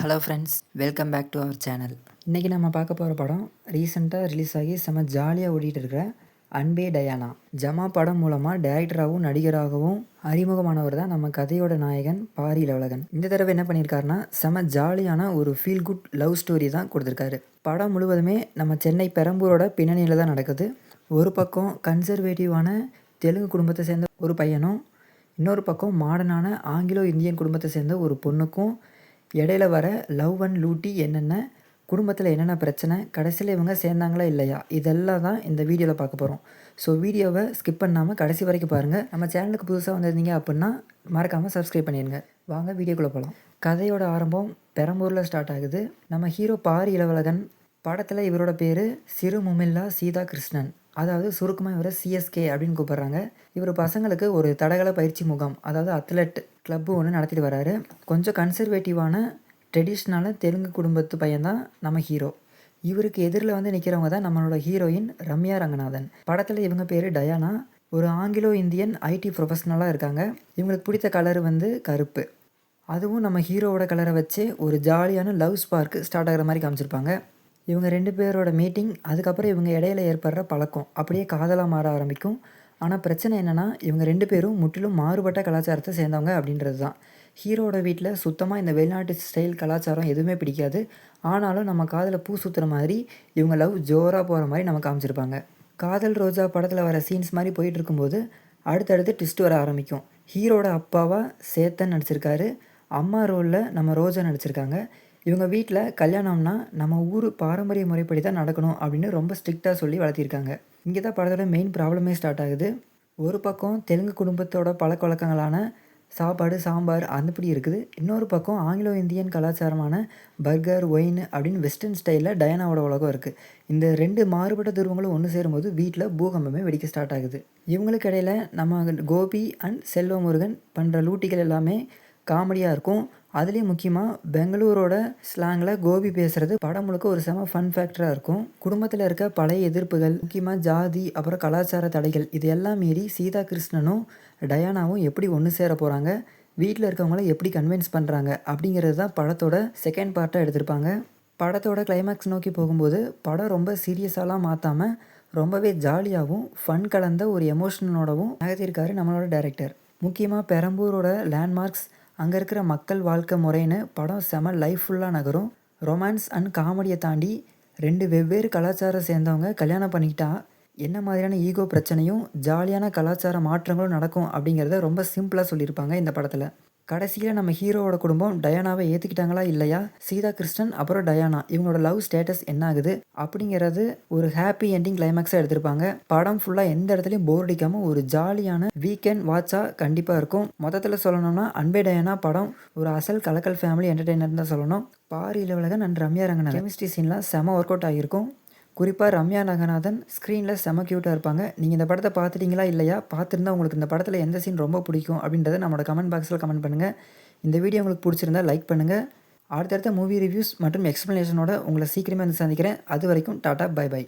Hello friends, welcome back to our channel. இன்றைக்கி நம்ம பார்க்க போகிற படம் ரீசெண்டாக ரிலீஸ் ஆகி செம்ம ஜாலியாக ஓடிட்டு இருக்கிற அன்பே டயானா. ஜமா படம் மூலமாக டைரக்டராகவும் நடிகராகவும் அறிமுகமானவர் தான் நம்ம கதையோட நாயகன் பாரி இளவழகன். இந்த தடவை என்ன பண்ணியிருக்காருன்னா செம்ம ஜாலியான ஒரு ஃபீல் குட் லவ் ஸ்டோரி தான் கொடுத்துருக்காரு. படம் முழுவதுமே நம்ம சென்னை பெரம்பூரோட பின்னணியில் தான் நடக்குது. ஒரு பக்கம் கன்சர்வேட்டிவான தெலுங்கு குடும்பத்தை சேர்ந்த ஒரு பையனும், இன்னொரு பக்கம் மாடர்னான ஆங்கிலோ இந்தியன் குடும்பத்தை சேர்ந்த ஒரு பொண்ணுக்கும் இடையில வர லவ் அண்ட் லூட்டி என்னென்ன, குடும்பத்தில் என்னென்ன பிரச்சனை, கடைசியில் இவங்க சேர்ந்தாங்களா இல்லையா, இதெல்லாம் தான் இந்த வீடியோவில் பார்க்க போகிறோம். ஸோ வீடியோவை ஸ்கிப் பண்ணாமல் கடைசி வரைக்கும் பாருங்கள். நம்ம சேனலுக்கு புதுசாக வந்திருந்தீங்க அப்படின்னா மறக்காமல் சப்ஸ்கிரைப் பண்ணிடுங்க. வாங்க வீடியோக்குள்ளே போகலாம். கதையோட ஆரம்பம் பெரம்பூரில் ஸ்டார்ட் ஆகுது. நம்ம ஹீரோ பாரி இளவழகன். படத்தில் இவரோட பேர் சிறு முமில்லா சீதா கிருஷ்ணன், அதாவது சுருக்கமாக இவரை சிஎஸ்கே அப்படின்னு கூப்பிட்றாங்க. இவர் பசங்களுக்கு ஒரு தடகள பயிற்சி முகாம், அதாவது அத்லெட் கிளப்பு ஒன்று நடத்திட்டு வராரு. கொஞ்சம் கன்சர்வேட்டிவான ட்ரெடிஷ்னலான தெலுங்கு குடும்பத்து பையன்தான் நம்ம ஹீரோ. இவருக்கு எதிரில் வந்து நிற்கிறவங்க தான் நம்மளோட ஹீரோயின் ரம்யா ரங்கநாதன். படத்தில் இவங்க பேர் டயானா. ஒரு ஆங்கிலோ இந்தியன் ஐடி ப்ரொஃபஷ்னலாக இருக்காங்க. இவங்களுக்கு பிடித்த கலர் வந்து கருப்பு. அதுவும் நம்ம ஹீரோவோட கலரை வச்சு ஒரு ஜாலியான லவ் ஸ்பார்க்கு ஸ்டார்ட் ஆகிற மாதிரி காமிச்சிருப்பாங்க. இவங்க 2 பேரோட மீட்டிங், அதுக்கப்புறம் இவங்க இடையில ஏற்படுற பழக்கம் அப்படியே காதலாக மாற ஆரம்பிக்கும். ஆனால் பிரச்சனை என்னென்னா, இவங்க 2 பேரும் முற்றிலும் மாறுபட்ட கலாச்சாரத்தை சேர்ந்தவங்க அப்படின்றது தான். ஹீரோட வீட்டில் சுத்தமாக இந்த வெளிநாட்டு ஸ்டைல் கலாச்சாரம் எதுவுமே பிடிக்காது. ஆனாலும் நம்ம காதில் பூ சுற்றுற மாதிரி இவங்க லவ் ஜோராக போகிற மாதிரி நம்ம காமிச்சிருப்பாங்க. காதல் ரோஜா படத்தில் வர சீன்ஸ் மாதிரி போயிட்டு இருக்கும்போது அடுத்தடுத்து ட்விஸ்ட் வர ஆரம்பிக்கும். ஹீரோட அப்பாவாக சேத்தன் நடிச்சிருக்காரு. அம்மா ரோலில் நம்ம ரோஜா நடிச்சிருக்காங்க. இவங்க வீட்டில் கல்யாணம்னா நம்ம ஊர் பாரம்பரிய முறைப்படி தான் நடக்கணும் அப்படின்னு ரொம்ப ஸ்ட்ரிக்டாக சொல்லி வளர்த்திருக்காங்க. இங்கே தான் படத்தோட மெயின் ப்ராப்ளமே ஸ்டார்ட் ஆகுது. ஒரு பக்கம் தெலுங்கு குடும்பத்தோட பழக்க வழக்கங்களான சாப்பாடு, சாம்பார் அந்தப்படி இருக்குது. இன்னொரு பக்கம் ஆங்கிலோ இந்தியன் கலாச்சாரமான பர்கர், ஒயின் அப்படின்னு வெஸ்டர்ன் ஸ்டைலில் டயானாவோட உலகம் இருக்குது. இந்த 2 மாறுபட்ட துருவங்களும் ஒன்று சேரும்போது வீட்டில் பூகம்பமே வெடிக்க ஸ்டார்ட் ஆகுது. இவங்களுக்கு இடையில் நம்ம கோபி அண்ட் செல்வமுருகன் பண்ணுற லூட்டிகள் எல்லாமே காமெடியாக இருக்கும். அதுலேயும் முக்கியமாக பெங்களூரோட ஸ்லாங்கில் கோபி பேசுகிறது படம் முழுக்க ஒரு செம ஃபன் ஃபேக்டராக இருக்கும். குடும்பத்தில் இருக்க பழைய எதிர்ப்புகள், முக்கியமாக ஜாதி, அப்புறம் கலாச்சார தடைகள், இது எல்லாம் மீறி சீதா கிருஷ்ணனும் டயானாவும் எப்படி ஒன்று சேர போகிறாங்க, வீட்டில் இருக்கவங்கள எப்படி கன்வின்ஸ் பண்ணுறாங்க அப்படிங்கிறது தான் படத்தோட செகண்ட் பார்ட்டாக எடுத்திருப்பாங்க. படத்தோட கிளைமேக்ஸ் நோக்கி போகும்போது படம் ரொம்ப சீரியஸாலாம் மாற்றாமல் ரொம்பவே ஜாலியாகவும் ஃபன் கலந்த ஒரு எமோஷனோடவும் நகர்த்தியிருக்காரு நம்மளோட டைரக்டர். முக்கியமாக பெரம்பூரோட லேண்ட்மார்க்ஸ், அங்கே இருக்கிற மக்கள் வாழ்க்கை முறைன்னு படம் செம லைஃப்ஃபுல்லாக நகரும். ரொமான்ஸ் அண்ட் காமெடியை தாண்டி 2 வெவ்வேறு கலாச்சாரம் சேர்ந்தவங்க கல்யாணம் பண்ணிக்கிட்டா என்ன மாதிரியான ஈகோ பிரச்சனையும் ஜாலியான கலாச்சார மாற்றங்களும் நடக்கும் அப்படிங்கிறத ரொம்ப சிம்பிளாக சொல்லியிருப்பாங்க இந்த படத்தில். கடைசியில் நம்ம ஹீரோவோட குடும்பம் டயானாவை ஏற்றுக்கிட்டாங்களா இல்லையா, சீதா கிருஷ்ணன் அப்புறம் டயானா இவங்களோட லவ் ஸ்டேட்டஸ் என்ன ஆகுது அப்படிங்கிறது ஒரு ஹாப்பி எண்டிங் கிளைமேக்ஸாக எடுத்திருப்பாங்க. படம் ஃபுல்லாக எந்த இடத்துலையும் போர் அடிக்காமல் ஒரு ஜாலியான வீக்கெண்ட் வாட்சாக கண்டிப்பாக இருக்கும். மொத்தத்தில் சொல்லணும்னா அன்பே டயானா படம் ஒரு அசல் கலக்கல் ஃபேமிலி என்டர்டெய்னர் தான் சொல்லணும். பாரி இளவழகன் அண்ட் ரம்யா ரங்கநாதன் கெமிஸ்ட்ரி சீன்லாம் செம ஒர்க் அவுட் ஆகியிருக்கும். குறிப்பாக ரம்யா ரங்கநாதன் ஸ்க்ரீனில் செம க்யூட்டாக இருப்பாங்க. நீங்கள் இந்த படத்தை பார்த்துட்டிங்களா இல்லையா, பார்த்துருந்தா உங்களுக்கு இந்த படத்தில் எந்த சீன் ரொம்ப பிடிக்கும் அப்படின்றத நம்மளோட கமெண்ட் பாக்ஸில் கமெண்ட் பண்ணுங்கள். இந்த வீடியோ உங்களுக்கு பிடிச்சிருந்தா லைக் பண்ணுங்கள். அடுத்தடுத்த மூவி ரிவ்யூஸ் மற்றும் எக்ஸ்ப்ளனேஷனோட உங்களை சீக்கிரமே வந்து சந்திக்கிறேன். அது வரைக்கும் டாடா, பை பை.